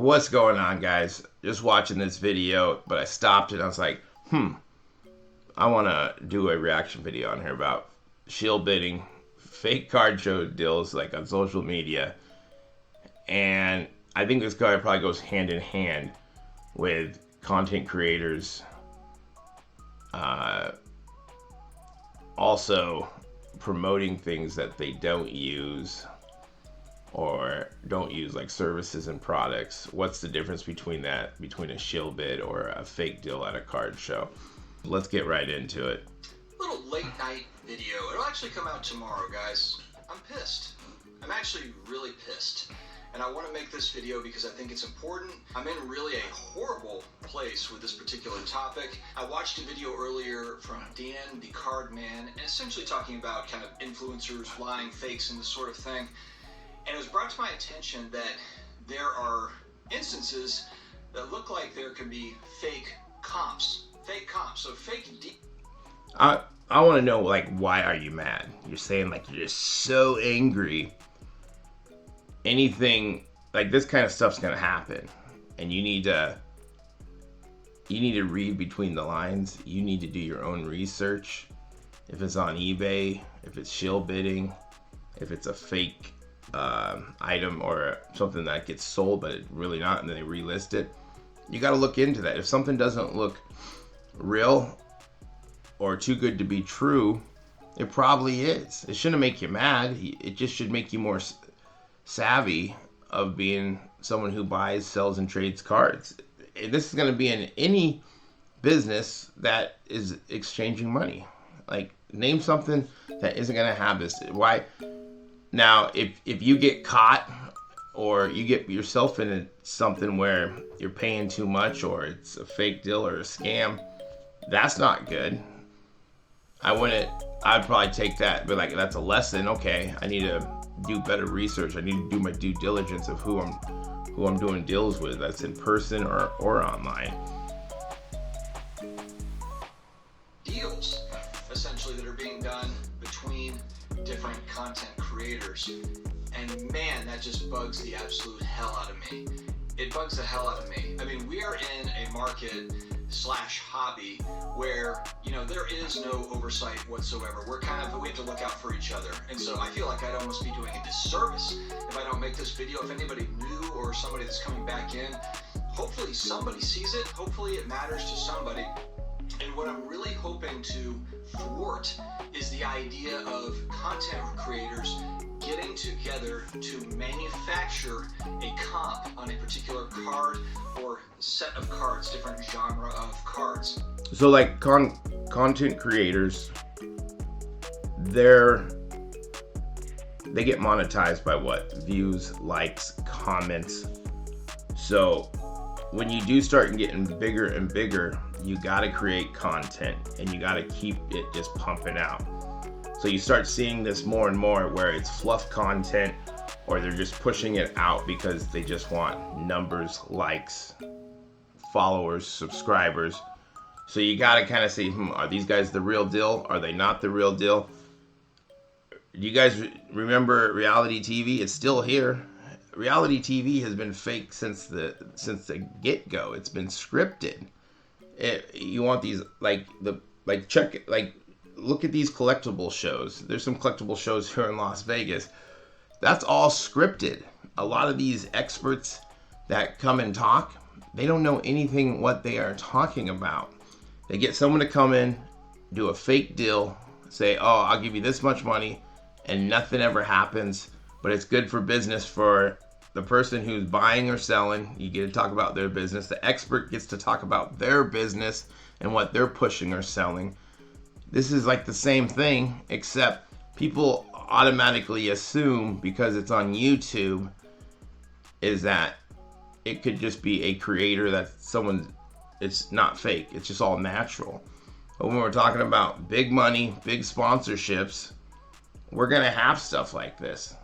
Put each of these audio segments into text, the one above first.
What's going on, guys? Just watching this video, but I stopped and I was like, I want to do a reaction video on here about shill bidding, fake card show deals like on social media. And I think this guy probably goes hand in hand with content creators also promoting things that they don't use or don't use, like services and products. What's the difference between that, between a shill bid or a fake deal at a card show? Let's get right into it. Little late night video. It'll actually come out tomorrow, guys. I'm pissed. I'm actually really pissed. And I want to make this video because I think it's important. I'm in really a horrible place with this particular topic. I watched a video earlier from Dan, the card man, and essentially talking about kind of influencers, lying, fakes, and this sort of thing. And it was brought to my attention that there are instances that look like there could be fake comps. Fake comps. So fake I want to know, like, why are you mad? You're saying like you're just so angry. Anything like this kind of stuff's gonna happen, and you need to read between the lines. You need to do your own research. If it's on eBay, if it's shill bidding, if it's a fake item or something that gets sold but it's really not, and then they relist it, you got to look into that. If something doesn't look real or too good to be true, it probably is. It shouldn't make you mad. It just should make you more savvy of being someone who buys, sells, and trades cards. This is going to be in any business that is exchanging money. Like, name something that isn't going to have this. Why? Now, if you get caught or you get yourself in something where you're paying too much or it's a fake deal or a scam, that's not good. I'd probably take that, but like, that's a lesson. Okay, I need to do better research. I need to do my due diligence of who I'm doing deals with. That's in person or online. Deals, essentially, that are being done between different content creators. And man, that just bugs the absolute hell out of me. It bugs the hell out of me. I mean, we are in a market / hobby where, there is no oversight whatsoever. We have to look out for each other. And so I feel like I'd almost be doing a disservice if I don't make this video. If anybody new or somebody that's coming back in, hopefully somebody sees it. Hopefully it matters to somebody. And what I'm really hoping to thwart is the idea of content creators getting together to manufacture a comp on a particular card or set of cards, different genre of cards. So like content creators, they get monetized by what? Views, likes, comments. So when you do start getting bigger and bigger, you got to create content and you got to keep it just pumping out. So you start seeing this more and more where it's fluff content, or they're just pushing it out because they just want numbers, likes, followers, subscribers. So you got to kind of see, are these guys the real deal? Are they not the real deal? Do you guys remember reality TV? It's still here. Reality TV has been fake since the get-go. It's been scripted. You want these look at these collectible shows. There's some collectible shows here in Las Vegas. That's all scripted. A lot of these experts that come and talk, they don't know anything what they are talking about. They get someone to come in, do a fake deal, say, oh, I'll give you this much money, and nothing ever happens, but it's good for business for the person who's buying or selling. You get to talk about their business. The expert gets to talk about their business and what they're pushing or selling. This is like the same thing, except people automatically assume because it's on YouTube is that it could just be a creator that it's not fake. It's just all natural. But when we're talking about big money, big sponsorships, we're going to have stuff like this.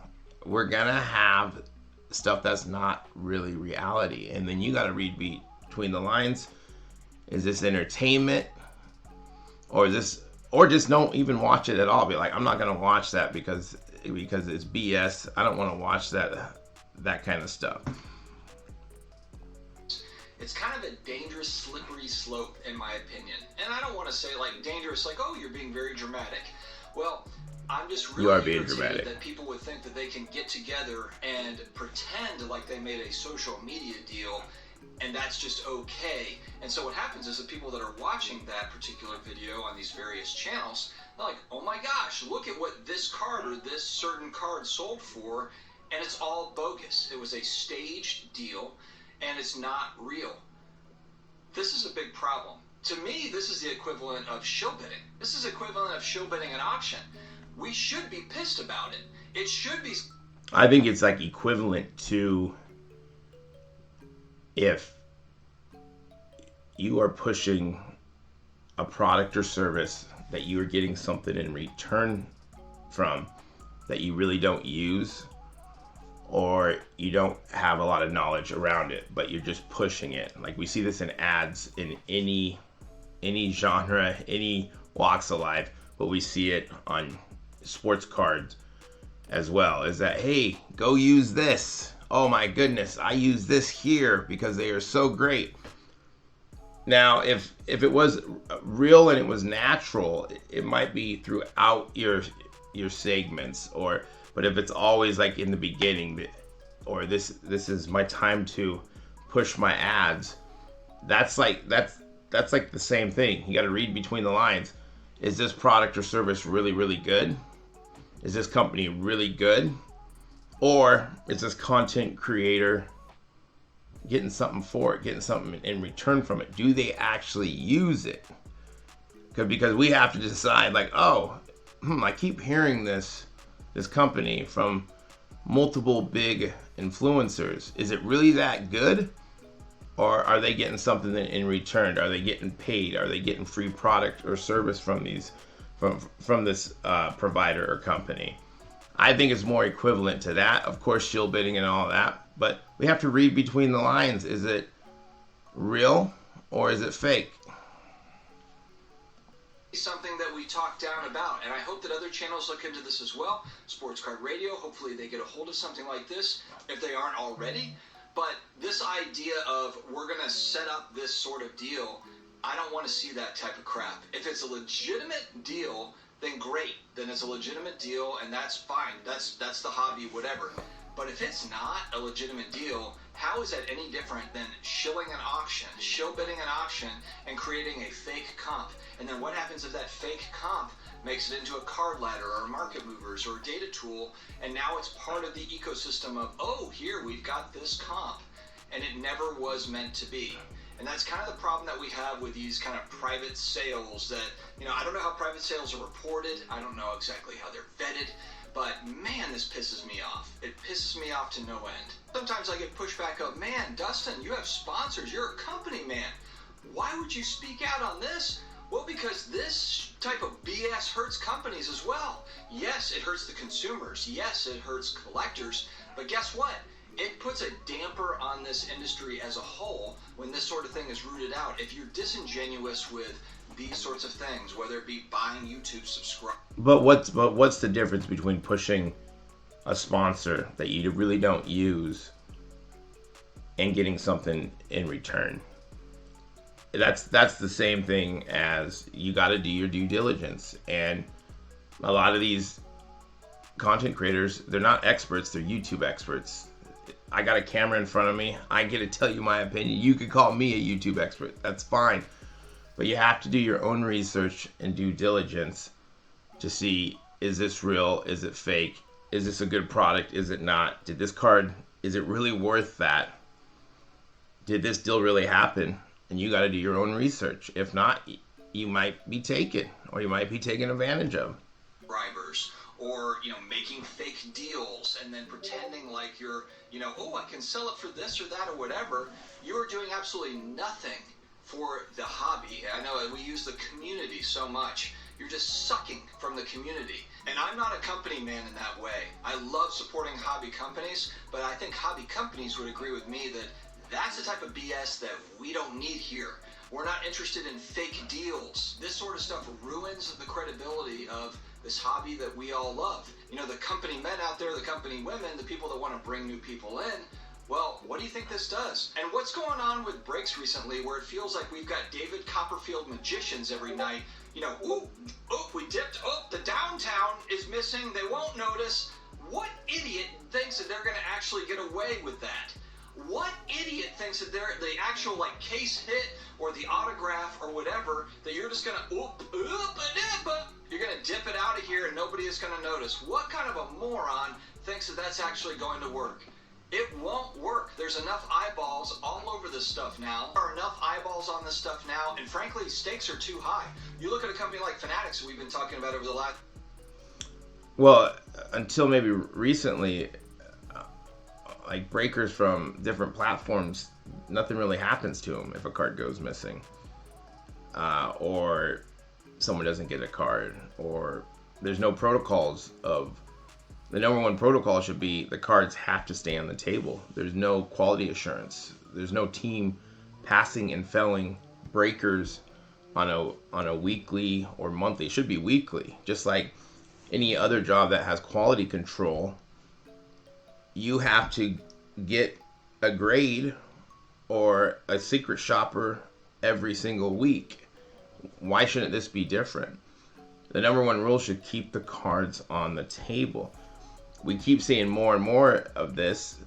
We're going to have stuff that's not really reality. And then you got to read between the lines. Is this entertainment? Or just don't even watch it at all. Be like, I'm not going to watch that because it's BS. I don't want to watch that kind of stuff. It's kind of a dangerous, slippery slope, in my opinion. And I don't want to say like dangerous, like, oh, you're being very dramatic. Well, I'm just You are really being irritated dramatic. that people would think that they can get together and pretend like they made a social media deal, and that's just okay. And so what happens is the people that are watching that particular video on these various channels, they're like, oh my gosh, look at what this card or this certain card sold for, and it's all bogus. It was a staged deal, and it's not real. This is a big problem. To me, this is the equivalent of shill bidding. This is equivalent of shill bidding an auction. We should be pissed about it. It should be. I think it's like equivalent to if you are pushing a product or service that you are getting something in return from that you really don't use, or you don't have a lot of knowledge around it, but you're just pushing it. Like we see this in ads in any genre, any walks of life, but we see it on sports cards as well, is that, hey, go use this. Oh my goodness, I use this here because they are so great. Now, if it was real and it was natural, it might be throughout your segments, but if it's always like in the beginning, or this is my time to push my ads, that's like the same thing. You got to read between the lines. Is this product or service really, really good? Is this company really good? Or is this content creator getting something for it, getting something in return from it? Do they actually use it? Because we have to decide, like, oh, I keep hearing this company from multiple big influencers. Is it really that good? Or are they getting something in return? Are they getting paid? Are they getting free product or service from this provider or company? I think it's more equivalent to that. Of course, shill bidding and all that, but we have to read between the lines. Is it real or is it fake? Something that we talk down about, and I hope that other channels look into this as well. Sports Card Radio, hopefully they get a hold of something like this if they aren't already. But this idea of we're going to set up this sort of deal, I don't want to see that type of crap. If it's a legitimate deal, then great. Then it's a legitimate deal, and that's fine. That's the hobby, whatever. But if it's not a legitimate deal, how is that any different than shilling an auction, shill bidding an auction, and creating a fake comp? And then what happens if that fake comp makes it into a card ladder or market movers or a data tool, and now it's part of the ecosystem of, oh, here we've got this comp, and it never was meant to be. And that's kind of the problem that we have with these kind of private sales that, I don't know how private sales are reported. I don't know exactly how they're vetted. But man, this pisses me off. It pisses me off to no end. Sometimes I get pushback of, man, Dustin, you have sponsors. You're a company man. Why would you speak out on this? Well, because this type of BS hurts companies as well. Yes, it hurts the consumers. Yes, it hurts collectors. But guess what? It puts a damper on this industry as a whole when this sort of thing is rooted out. If you're disingenuous with these sorts of things, whether it be buying YouTube subscribe. But what's the difference between pushing a sponsor that you really don't use and getting something in return? That's the same thing as you got to do your due diligence. And a lot of these content creators, they're not experts, they're YouTube experts. I got a camera in front of me. I get to tell you my opinion. You could call me a YouTube expert. That's fine. But you have to do your own research and due diligence to see, is this real? Is it fake? Is this a good product? Is it not? Did this card, is it really worth that? Did this deal really happen? And you got to do your own research. If not, you might be taken, or you might be taken advantage of. Subscribers, or making fake deals and then pretending like you're oh, I can sell it for this or that or whatever. You're doing absolutely nothing for the hobby. I know we use the community so much. You're just sucking from the community. And I'm not a company man in that way. I love supporting hobby companies, but I think hobby companies would agree with me that that's the type of BS that we don't need here. We're not interested in fake deals. This sort of stuff ruins the credibility of this hobby that we all love. The company men out there, the company women, the people that want to bring new people in, Well, what do you think this does? And what's going on with breaks recently where it feels like we've got David Copperfield magicians every night? You know, we dipped, the downtown is missing, they won't notice. What idiot thinks that they're going to actually get away with that? What idiot thinks that they're the actual like case hit or the autograph or whatever that you're just going to you're going to dip it out of here and nobody is going to notice? What kind of a moron thinks that that's actually going to work? It won't work. There's enough eyeballs all over this stuff now. There are enough eyeballs on this stuff now, and frankly, stakes are too high. You look at a company like Fanatics that we've been talking about over the last... Well, until maybe recently, like breakers from different platforms, nothing really happens to them if a card goes missing. Or someone doesn't get a card, or there's no protocols of... The number one protocol should be the cards have to stay on the table. There's no quality assurance. There's no team passing and failing breakers on a weekly or monthly. It should be weekly. Just like any other job that has quality control, you have to get a grade or a secret shopper every single week. Why shouldn't this be different? The number one rule should keep the cards on the table. We keep seeing more and more of this.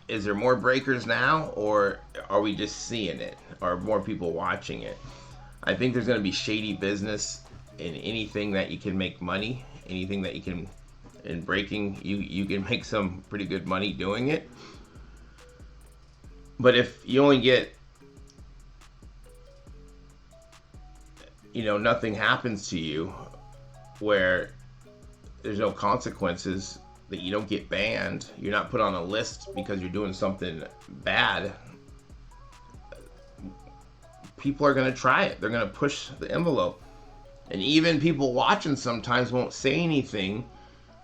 Is there more breakers now, or are we just seeing it? Are more people watching it? I think there's going to be shady business in anything that you can make money, anything that you can, in breaking, you can make some pretty good money doing it. But if you only get, nothing happens to you, where there's no consequences, that you don't get banned, you're not put on a list because you're doing something bad, people are going to try it. They're going to push the envelope. And even people watching sometimes won't say anything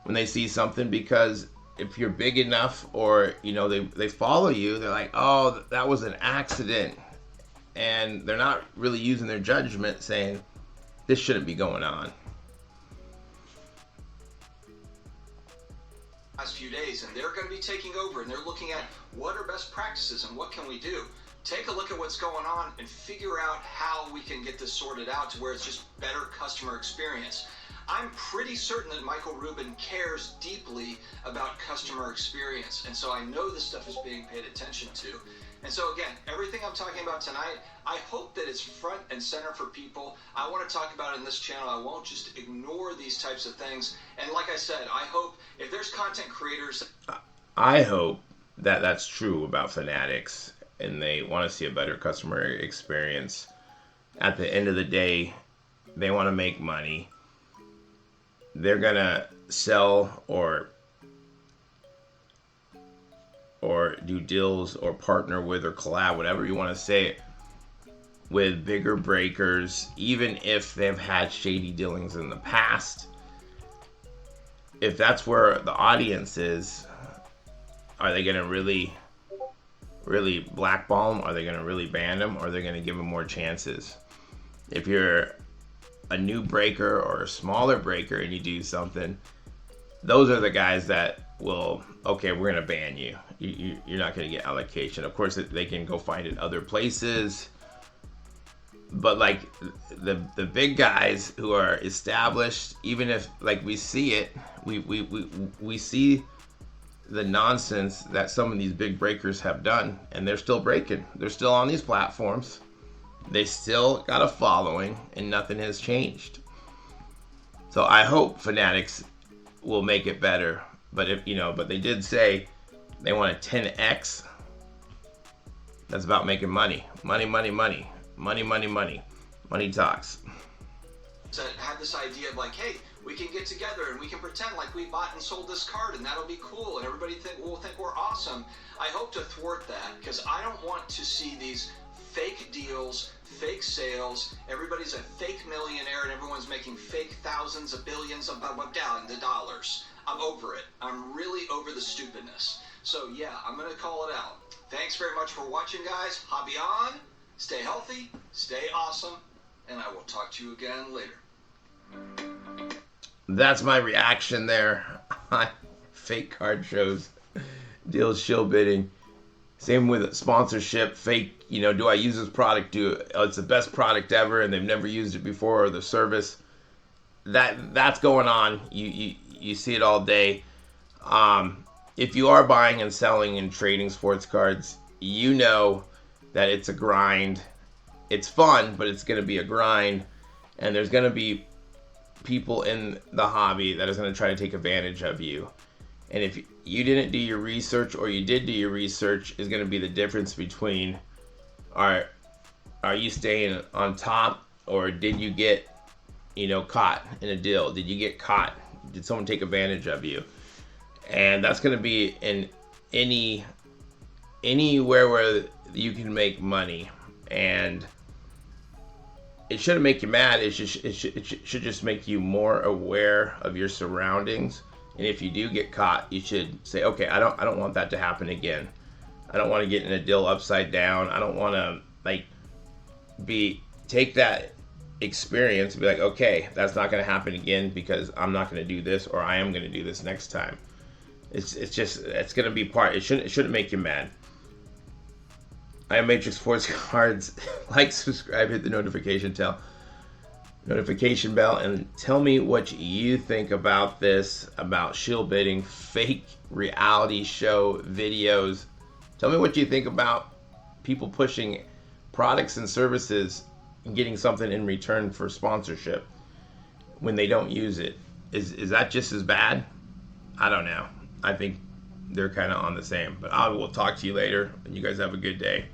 when they see something, because if you're big enough, or they follow you, they're like, oh, that was an accident, and they're not really using their judgment, saying this shouldn't be going on. Last few days, and they're going to be taking over, and they're looking at what are best practices and what can we do. Take a look at what's going on and figure out how we can get this sorted out to where it's just better customer experience. I'm pretty certain that Michael Rubin cares deeply about customer experience, and so I know this stuff is being paid attention to. And so again, everything I'm talking about tonight, I hope that it's front and center for people. I want to talk about it in this channel. I won't just ignore these types of things. And like I said, I hope if there's content creators... I hope that that's true about Fanatics, and they want to see a better customer experience. At the end of the day, they want to make money. They're going to sell or do deals or partner with or collab, whatever you want to say it, with bigger breakers, even if they've had shady dealings in the past. If that's where the audience is, are they going to really blackball them? Are they going to really ban them? Or are they going to give them more chances? If you're a new breaker or a smaller breaker and you do something, those are the guys that will, okay, we're going to ban you. You're not going to get allocation. Of course, they can go find it other places. But like the big guys who are established, even if like we see it, we see the nonsense that some of these big breakers have done, and they're still breaking. They're still on these platforms. They still got a following, and nothing has changed. So I hope Fanatics will make it better. But but they did say they want a 10x. That's about making money. Money talks. That had this idea of like, hey, we can get together and we can pretend like we bought and sold this card, and that'll be cool, and everybody will think we're awesome. I hope to thwart that, because I don't want to see these fake deals, fake sales. Everybody's a fake millionaire, and everyone's making fake thousands of billions of dollars. I'm over it. I'm really over the stupidness. So yeah, I'm gonna call it out. Thanks very much for watching, guys. Hobby on. Stay healthy, stay awesome, and I will talk to you again later. That's my reaction there on fake card shows deals, shill bidding. Same with sponsorship, fake, do I use this product? It's the best product ever and they've never used it before, or the service. That's going on. You see it all day. If you are buying and selling and trading sports cards, you know that it's a grind. It's fun, but it's going to be a grind. And there's going to be people in the hobby that is going to try to take advantage of you. And if you didn't do your research, or you did do your research, is going to be the difference between are you staying on top, or did you get caught in a deal? Did you get caught? Did someone take advantage of you? And that's going to be in anywhere where you can make money. And it shouldn't make you mad. It should just make you more aware of your surroundings. And if you do get caught, you should say, okay, I don't want that to happen again. I don't want to get in a deal upside down. I don't want to take that experience and be like, okay, that's not going to happen again, because I'm not going to do this, or I am going to do this next time. It's going to be part. It shouldn't make you mad. I am Matrix Sports Cards. Like, subscribe, hit the notification bell, and tell me what you think about this, about shill bidding, fake reality show videos. Tell me what you think about people pushing products and services and getting something in return for sponsorship when they don't use it. Is that just as bad? I don't know. I think they're kind of on the same. But I will talk to you later, and you guys have a good day.